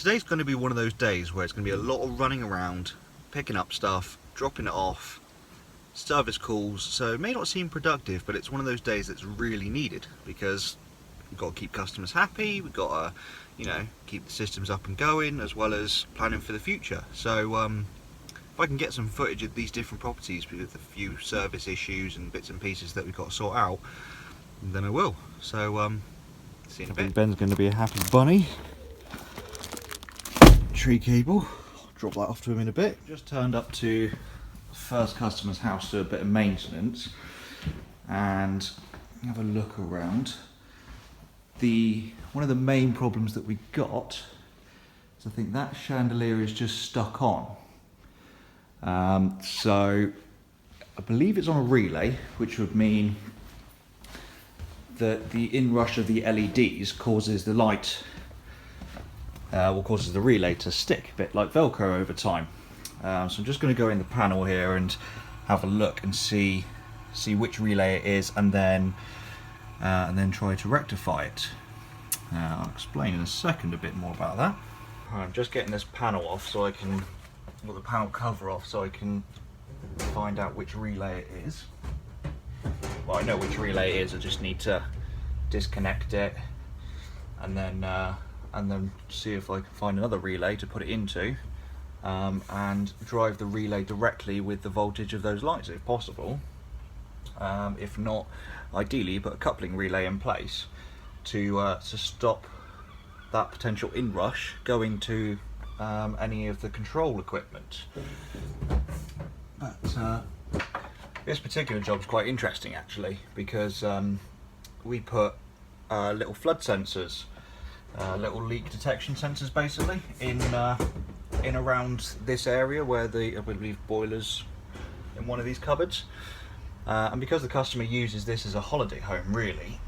today's going to be one of those days where it's going to be a lot of running around, picking up stuff, dropping it off, service calls, so it may not seem productive, but it's one of those days that's really needed because we've got to keep customers happy, we've got to, you know, keep the systems up and going, as well as planning for the future. So if I can get some footage of these different properties with a few service issues and bits and pieces that we've got to sort out, then I will. So see you in a bit. Ben's going to be a happy bunny. Tree cable, I'll drop that off to him in a bit. Just turned up to the first customer's house to do a bit of maintenance and have a look around. One of the main problems that we got is I think that chandelier is just stuck on. So I believe it's on a relay, which would mean that the inrush of the LEDs causes the light, causes the relay to stick, a bit like Velcro over time. So I'm just going to go in the panel here and have a look and see which relay it is, and then try to rectify it. I'll explain in a second a bit more about that. I'm just getting this panel off so I can, or the panel cover off, so I can find out which relay it is. Well, I know which relay it is, I just need to disconnect it and then see if I can find another relay to put it into, and drive the relay directly with the voltage of those lights if possible. If not, ideally put a coupling relay in place to stop that potential inrush going to any of the control equipment. But this particular job is quite interesting actually, because we put little flood sensors, little leak detection sensors basically, in around this area where I believe boilers in one of these cupboards. And because the customer uses this as a holiday home really,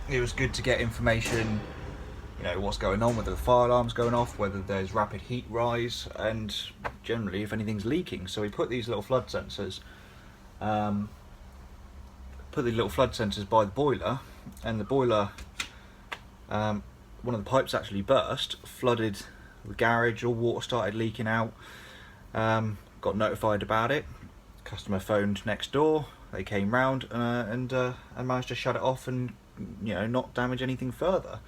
it was good to get information, you know, what's going on, whether the fire alarm's going off, whether there's rapid heat rise, and generally if anything's leaking. So we put these little flood sensors, by the boiler, and the boiler, one of the pipes actually burst, flooded the garage, all water started leaking out. Got notified about it, customer phoned next door, they came round and managed to shut it off and, you know, not damage anything further.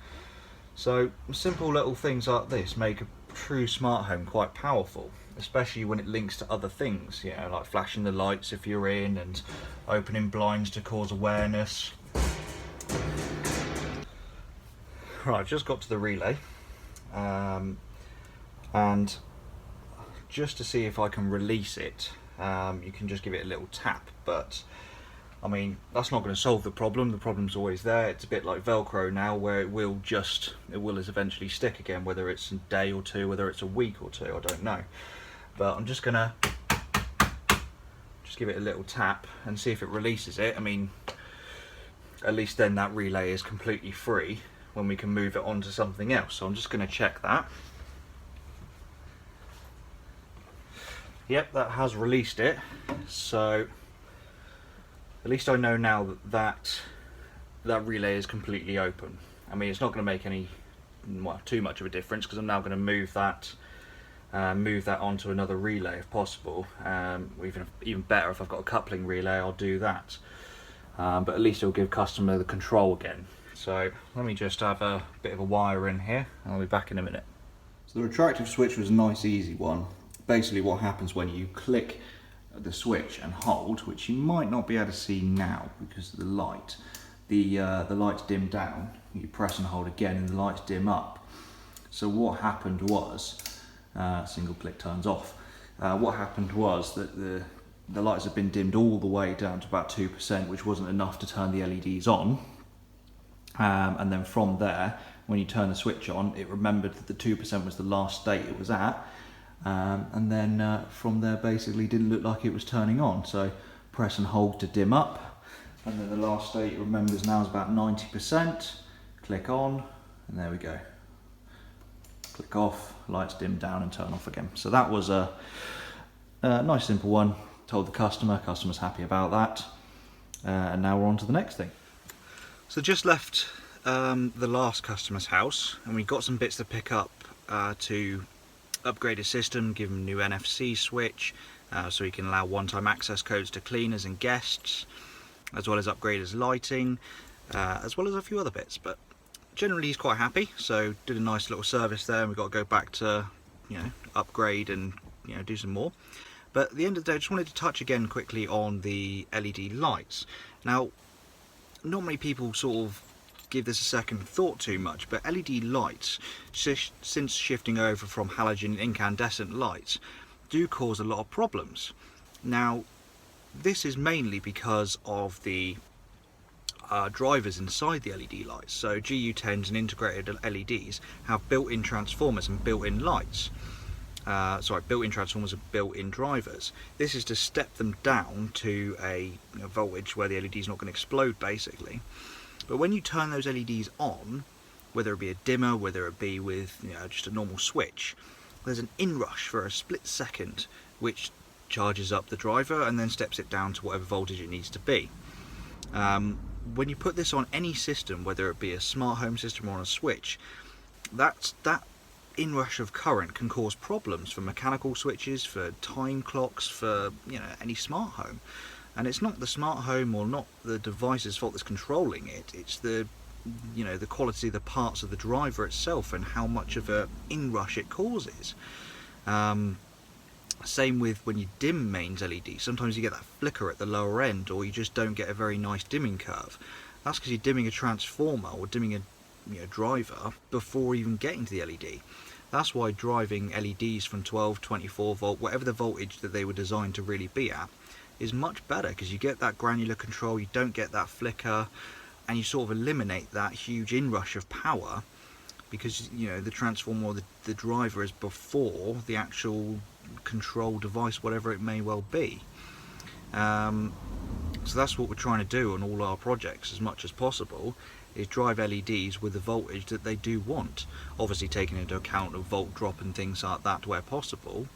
So simple little things like this make a true smart home quite powerful, especially when it links to other things, you know, like flashing the lights if you're in, and opening blinds to cause awareness. Right, I've just got to the relay, and just to see if I can release it, you can just give it a little tap, but I mean, that's not going to solve the problem. The problem's always there. It's a bit like Velcro now, where it will eventually stick again, whether it's a day or two, whether it's a week or two, I don't know. But I'm just gonna give it a little tap and see if it releases it. I mean, at least then that relay is completely free when we can move it on to something else. So I'm just gonna check that. Yep, that has released it. So at least I know now that relay is completely open. I mean, it's not going to make too much of a difference, because I'm now going to move that onto another relay if possible. Even better, if I've got a coupling relay, I'll do that. But at least it'll give customer the control again. So let me just have a bit of a wire in here, and I'll be back in a minute. So the retractive switch was a nice easy one. Basically what happens when you click the switch and hold, which you might not be able to see now because of the light, the lights dim down. You press and hold again and the lights dim up. So what happened was, single click turns off. What happened was that the lights have been dimmed all the way down to about 2%, which wasn't enough to turn the LEDs on. And then from there, when you turn the switch on, it remembered that the 2% was the last state it was at. And then from there basically didn't look like it was turning on, so press and hold to dim up, and then the last state it remembers now is about 90%. Click on, and there we go. Click off, lights dim down and turn off again. So that was a nice simple one. Told the customer's happy about that, and now we're on to the next thing. So just left the last customer's house, and we got some bits to pick up to upgrade his system, give him a new NFC switch, so he can allow one-time access codes to cleaners and guests, as well as upgrade his lighting, as well as a few other bits. But generally he's quite happy, so did a nice little service there, and we've got to go back to, you know, upgrade and, you know, do some more. But at the end of the day, I just wanted to touch again quickly on the LED lights. Now, not many people sort of give this a second thought too much, but LED lights, since shifting over from halogen incandescent lights, do cause a lot of problems. Now, this is mainly because of the drivers inside the LED lights. So GU10s and integrated LEDs have built-in transformers and built-in lights. Built-in transformers and built-in drivers. This is to step them down to a voltage where the LED is not going to explode, basically. But when you turn those LEDs on, whether it be a dimmer, whether it be with, you know, just a normal switch, there's an inrush for a split second which charges up the driver and then steps it down to whatever voltage it needs to be. When you put this on any system, whether it be a smart home system or on a switch, that inrush of current can cause problems for mechanical switches, for time clocks, for, you know, any smart home. And it's not the smart home or not the device's fault that's controlling it, it's the, you know, the quality of the parts of the driver itself and how much of a inrush it causes. Same with when you dim mains LED. Sometimes you get that flicker at the lower end, or you just don't get a very nice dimming curve. That's because you're dimming a transformer or dimming a, you know, driver before even getting to the LED. That's why driving LEDs from 12, 24 volt, whatever the voltage that they were designed to really be at, is much better, because you get that granular control, you don't get that flicker, and you sort of eliminate that huge inrush of power, because, you know, the transformer or the driver is before the actual control device, whatever it may well be. So that's what we're trying to do on all our projects as much as possible, is drive LEDs with the voltage that they do want, obviously taking into account a volt drop and things like that where possible.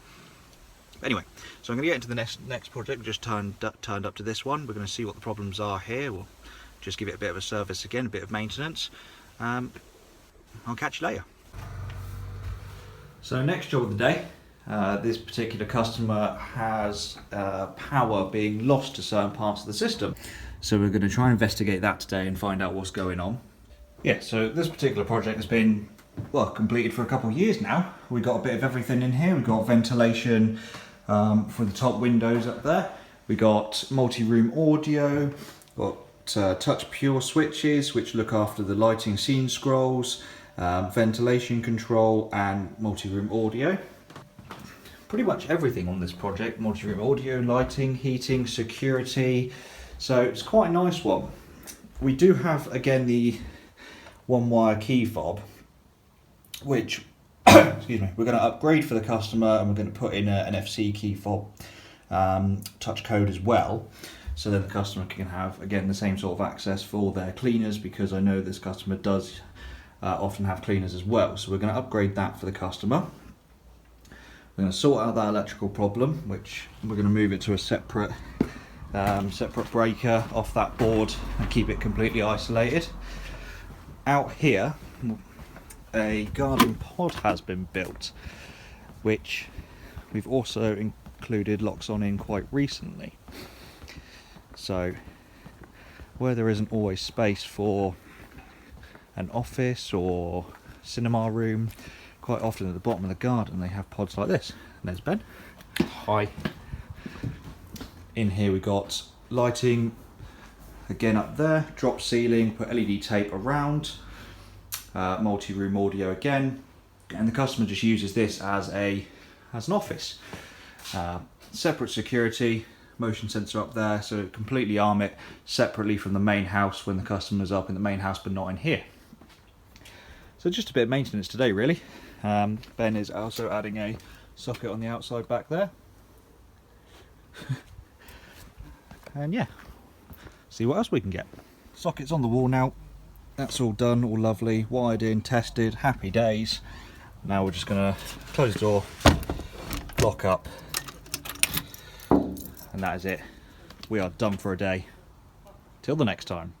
Anyway, so I'm going to get into the next project. We just turned up to this one. We're going to see what the problems are here. We'll just give it a bit of a service again, a bit of maintenance. I'll catch you later. So next job of the day, this particular customer has power being lost to certain parts of the system. So we're going to try and investigate that today and find out what's going on. Yeah, so this particular project has been, well, completed for a couple of years now. We've got a bit of everything in here. We've got ventilation for the top windows up there. We got multi-room audio, got touch pure switches which look after the lighting scene scrolls, ventilation control and multi-room audio. Pretty much everything on this project, multi-room audio, lighting, heating, security, so it's quite a nice one. We do have, again, the one wire key fob, which excuse me, we're going to upgrade for the customer, and we're going to put in an NFC key fob touch code as well, so that the customer can have, again, the same sort of access for their cleaners, because I know this customer does often have cleaners as well. So we're going to upgrade that for the customer. We're going to sort out that electrical problem, which we're going to move it to a separate breaker off that board and keep it completely isolated. Out here, a garden pod has been built, which we've also included Loxone in quite recently. So where there isn't always space for an office or cinema room, quite often at the bottom of the garden they have pods like this. And there's Ben. Hi. In here we got lighting, again up there, drop ceiling, put LED tape around, multi-room audio again, and the customer just uses this as an office. Separate security, motion sensor up there, so completely arm it separately from the main house when the customer's up in the main house but not in here. So just a bit of maintenance today, really. Ben is also adding a socket on the outside back there. And yeah, see what else we can get. Sockets on the wall now. That's all done, all lovely, wired in, tested, happy days. Now we're just going to close the door, lock up, and that is it. We are done for a day. Till the next time.